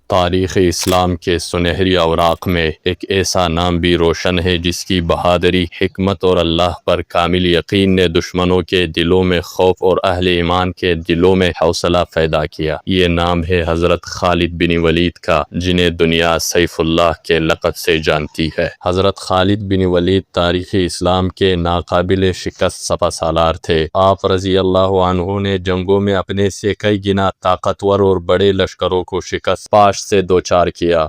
تاریخ اسلام کے سنہری اوراق میں ایک ایسا نام بھی روشن ہے جس کی بہادری، حکمت اور اللہ پر کامل یقین نے دشمنوں کے دلوں میں خوف اور اہل ایمان کے دلوں میں حوصلہ پیدا کیا۔ یہ نام ہے حضرت خالد بن ولید کا، جنہیں دنیا سیف اللہ کے لقب سے جانتی ہے۔ حضرت خالد بن ولید تاریخ اسلام کے ناقابل شکست سپہ سالار تھے۔ آپ رضی اللہ عنہ نے جنگوں میں اپنے سے کئی گنا طاقتور اور بڑے لشکروں کو شکست پاش سے دوچار کیا۔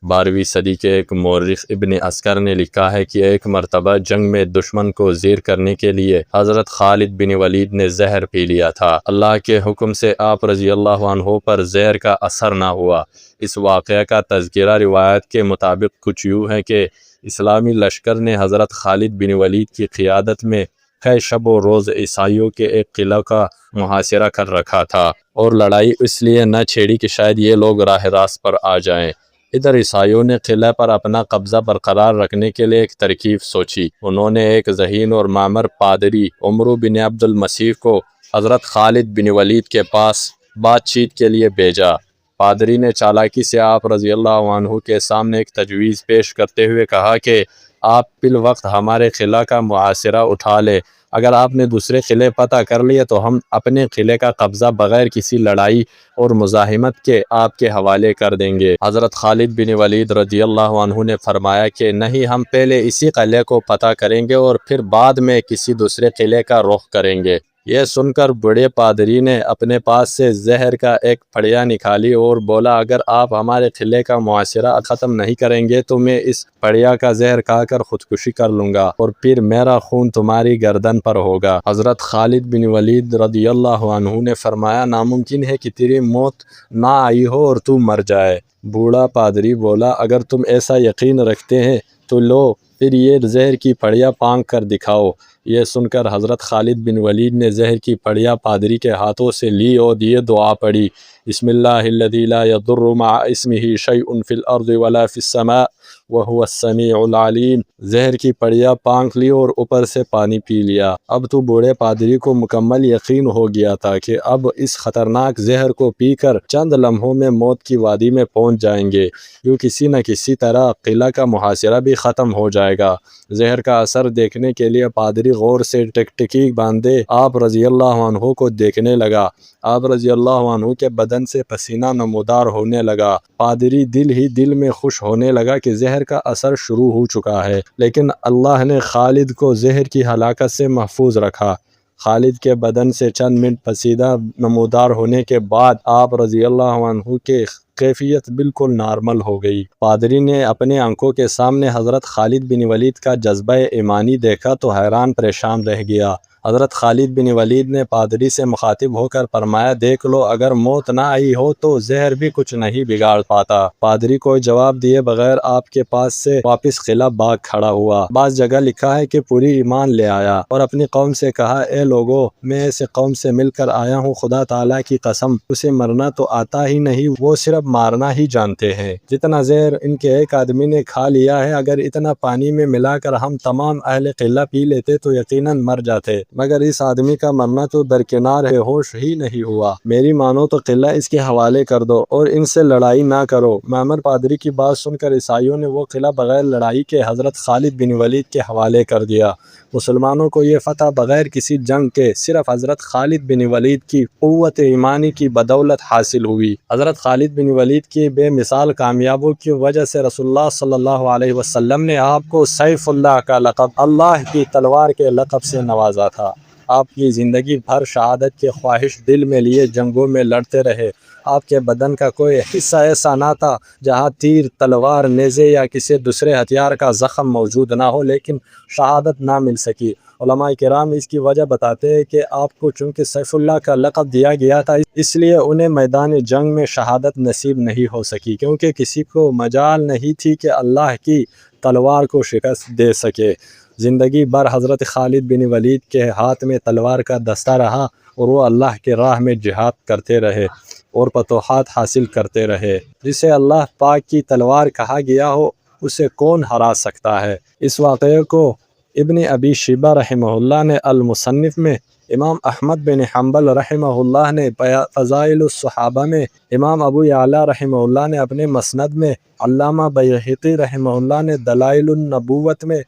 12ویں صدی کے ایک مورخ ابن عسکر نے لکھا ہے کہ ایک مرتبہ جنگ میں دشمن کو زیر کرنے کے لیے حضرت خالد بن ولید نے زہر پی لیا تھا۔ اللہ کے حکم سے آپ رضی اللہ عنہ پر زہر کا اثر نہ ہوا۔ اس واقعہ کا تذکرہ روایت کے مطابق کچھ یوں ہے کہ اسلامی لشکر نے حضرت خالد بن ولید کی قیادت میں کئی شب و روز عیسائیوں کے ایک قلعہ کا محاصرہ کر رکھا تھا، اور لڑائی اس لیے نہ چھیڑی کہ شاید یہ لوگ راہ راست پر آ جائیں۔ ادھر عیسائیوں نے قلعہ پر اپنا قبضہ برقرار رکھنے کے لیے ایک ترکیب سوچی۔ انہوں نے ایک ذہین اور معمر پادری عمرو بن عبد المسیح کو حضرت خالد بن ولید کے پاس بات چیت کے لیے بھیجا۔ پادری نے چالاکی سے آپ رضی اللہ عنہ کے سامنے ایک تجویز پیش کرتے ہوئے کہا کہ آپ فی الوقت ہمارے قلعہ کا محاصرہ اٹھا لے۔ اگر آپ نے دوسرے قلعے فتح کر لیے تو ہم اپنے قلعے کا قبضہ بغیر کسی لڑائی اور مزاحمت کے آپ کے حوالے کر دیں گے۔ حضرت خالد بن ولید رضی اللہ عنہ نے فرمایا کہ نہیں، ہم پہلے اسی قلعے کو فتح کریں گے اور پھر بعد میں کسی دوسرے قلعے کا رخ کریں گے۔ یہ سن کر بڑے پادری نے اپنے پاس سے زہر کا ایک پھڑیا نکالی اور بولا، اگر آپ ہمارے قلعے کا محاصرہ ختم نہیں کریں گے تو میں اس پھڑیا کا زہر کھا کر خودکشی کر لوں گا، اور پھر میرا خون تمہاری گردن پر ہوگا۔ حضرت خالد بن ولید رضی اللہ عنہ نے فرمایا، ناممکن ہے کہ تیری موت نہ آئی ہو اور تو مر جائے۔ بوڑھا پادری بولا، اگر تم ایسا یقین رکھتے ہیں تو لو، پھر یہ زہر کی پھڑیا پھانک کر دکھاؤ۔ یہ سن کر حضرت خالد بن ولید نے زہر کی پھڑیا پادری کے ہاتھوں سے لی اور یہ دعا پڑھی، بسم اللہ الذی لا یضر مع اسمہ شیء فی الارض ولا فی السماء وہو السمیع العلیم۔ زہر کی پھڑیا پھانک لی اور اوپر سے پانی پی لیا۔ اب تو بوڑھے پادری کو مکمل یقین ہو گیا تھا کہ اب اس خطرناک زہر کو پی کر چند لمحوں میں موت کی وادی میں پہنچ جائیں گے، یوں کسی نہ کسی طرح قلعہ کا محاصرہ بھی ختم ہو جائے گا۔ زہر کا اثر دیکھنے کے لیے پادری غور سے ٹکٹکی باندھے آپ رضی اللہ عنہ کو دیکھنے لگا۔ آپ رضی اللہ عنہ کے بدن سے پسینہ نمودار ہونے لگا۔ پادری دل ہی دل میں خوش ہونے لگا کہ زہر کا اثر شروع ہو چکا ہے، لیکن اللہ نے خالد کو زہر کی ہلاکت سے محفوظ رکھا۔ خالد کے بدن سے چند منٹ پسینہ نمودار ہونے کے بعد آپ رضی اللہ عنہ کے کیفیت بالکل نارمل ہو گئی۔ پادری نے اپنے آنکھوں کے سامنے حضرت خالد بن ولید کا جذبہ ایمانی دیکھا تو حیران پریشان رہ گیا۔ حضرت خالد بن ولید نے پادری سے مخاطب ہو کر فرمایا، دیکھ لو، اگر موت نہ آئی ہو تو زہر بھی کچھ نہیں بگاڑ پاتا۔ پادری کوئی جواب دیے بغیر آپ کے پاس سے واپس قلعہ باغ کھڑا ہوا۔ بعض جگہ لکھا ہے کہ پوری ایمان لے آیا اور اپنی قوم سے کہا، اے لوگو، میں ایسے قوم سے مل کر آیا ہوں، خدا تعالیٰ کی قسم اسے مرنا تو آتا ہی نہیں، وہ صرف مارنا ہی جانتے ہیں۔ جتنا زہر ان کے ایک آدمی نے کھا لیا ہے، اگر اتنا پانی میں ملا کر ہم تمام اہل قلعہ پی لیتے تو یقیناً مر جاتے، مگر اس آدمی کا مرنا تو درکنار ہے، ہوش ہی نہیں ہوا۔ میری مانو تو قلعہ اس کے حوالے کر دو اور ان سے لڑائی نہ کرو۔ معمر پادری کی بات سن کر عیسائیوں نے وہ قلعہ بغیر لڑائی کے حضرت خالد بن ولید کے حوالے کر دیا۔ مسلمانوں کو یہ فتح بغیر کسی جنگ کے صرف حضرت خالد بن ولید کی قوت ایمانی کی بدولت حاصل ہوئی۔ حضرت خالد بن ولید کی بے مثال کامیابیوں کی وجہ سے رسول اللہ صلی اللہ علیہ وسلم نے آپ کو سیف اللہ کا لقب، اللہ کی تلوار کے لقب سے نوازا تھا۔ آپ کی زندگی بھر شہادت کی خواہش دل میں لیے جنگوں میں لڑتے رہے۔ آپ کے بدن کا کوئی حصہ ایسا نہ تھا جہاں تیر، تلوار، نیزے یا کسی دوسرے ہتھیار کا زخم موجود نہ ہو، لیکن شہادت نہ مل سکی۔ علماء کرام اس کی وجہ بتاتے ہیں کہ آپ کو چونکہ سیف اللہ کا لقب دیا گیا تھا، اس لیے انہیں میدان جنگ میں شہادت نصیب نہیں ہو سکی، کیونکہ کسی کو مجال نہیں تھی کہ اللہ کی تلوار کو شکست دے سکے۔ زندگی بھر حضرت خالد بن ولید کے ہاتھ میں تلوار کا دستہ رہا اور وہ اللہ کے راہ میں جہاد کرتے رہے اور فتوحات حاصل کرتے رہے۔ جسے اللہ پاک کی تلوار کہا گیا ہو، اسے کون ہرا سکتا ہے؟ اس واقعے کو ابن ابی شیبہ رحمہ اللہ نے المصنف میں امام احمد بن حنبل رحمہ اللہ نے فضائل الصحابہ میں، امام ابو یعلا رحمہ اللہ نے اپنے مسند میں، علامہ بیہقی رحمہ اللہ نے دلائل النبوت میں،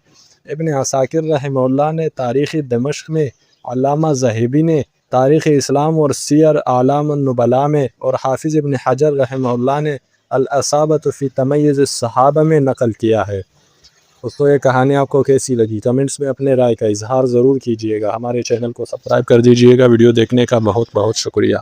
ابن عساکر رحمہ اللہ نے تاریخ دمشق میں، علامہ ذہبی نے تاریخ اسلام اور سیر اعلام النبلاء میں، اور حافظ ابن حجر رحمہ اللہ نے الاصابۃ فی تمیز الصحابہ میں نقل کیا ہے۔ دوستو یہ کہانی آپ کو کیسی لگی؟ کمنٹس میں اپنے رائے کا اظہار ضرور کیجیے گا۔ ہمارے چینل کو سبسکرائب کر دیجیے گا۔ ویڈیو دیکھنے کا بہت بہت شکریہ۔